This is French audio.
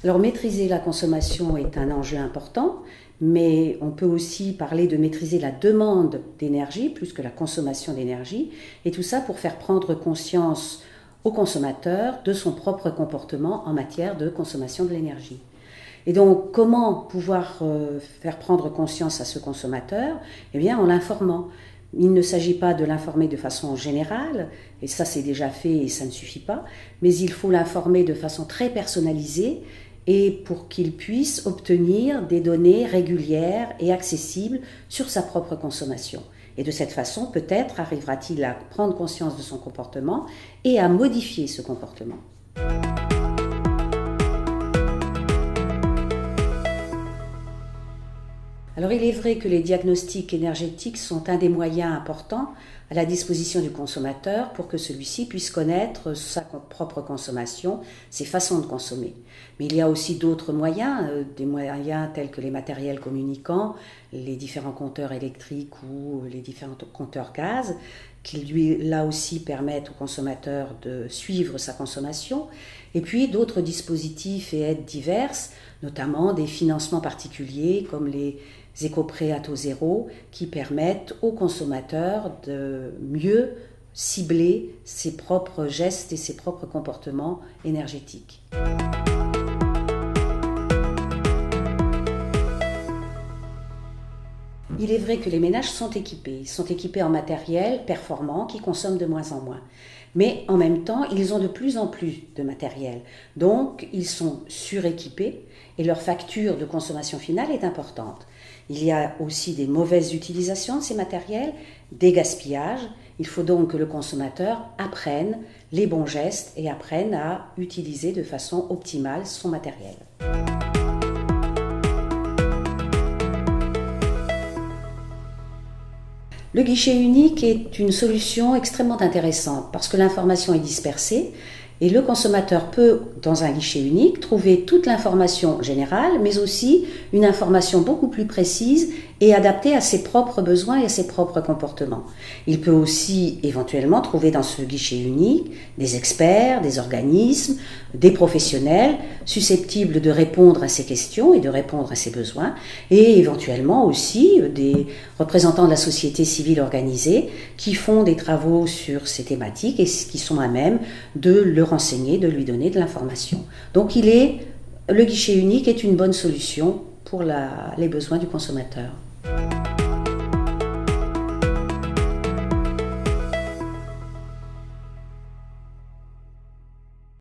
Alors maîtriser la consommation est un enjeu important, mais on peut aussi parler de maîtriser la demande d'énergie plus que la consommation d'énergie, et tout ça pour faire prendre conscience au consommateur de son propre comportement en matière de consommation de l'énergie. Et donc, comment pouvoir faire prendre conscience à ce consommateur? Eh bien, en l'informant. Il ne s'agit pas de l'informer de façon générale, et ça c'est déjà fait et ça ne suffit pas, mais il faut l'informer de façon très personnalisée et pour qu'il puisse obtenir des données régulières et accessibles sur sa propre consommation. Et de cette façon, peut-être arrivera-t-il à prendre conscience de son comportement et à modifier ce comportement. Alors il est vrai que les diagnostics énergétiques sont un des moyens importants à la disposition du consommateur pour que celui-ci puisse connaître sa propre consommation, ses façons de consommer. Mais il y a aussi d'autres moyens, des moyens tels que les matériels communicants, les différents compteurs électriques ou les différents compteurs gaz, qui lui, là aussi, permettent au consommateur de suivre sa consommation. Et puis d'autres dispositifs et aides diverses, notamment des financements particuliers comme les éco-prêts à taux zéro qui permettent aux consommateurs de mieux cibler ses propres gestes et ses propres comportements énergétiques. Il est vrai que les ménages sont équipés. Ils sont équipés en matériel performant qui consomme de moins en moins. Mais en même temps, ils ont de plus en plus de matériel. Donc, ils sont suréquipés et leur facture de consommation finale est importante. Il y a aussi des mauvaises utilisations de ces matériels, des gaspillages. Il faut donc que le consommateur apprenne les bons gestes et apprenne à utiliser de façon optimale son matériel. Le guichet unique est une solution extrêmement intéressante parce que l'information est dispersée et le consommateur peut, dans un guichet unique, trouver toute l'information générale, mais aussi une information beaucoup plus précise et adaptée à ses propres besoins et à ses propres comportements. Il peut aussi éventuellement trouver dans ce guichet unique des experts, des organismes, des professionnels susceptibles de répondre à ses questions et de répondre à ses besoins, et éventuellement aussi des représentants de la société civile organisée qui font des travaux sur ces thématiques et qui sont à même de le renseigner, de lui donner de l'information. Donc le guichet unique est une bonne solution pour les besoins du consommateur.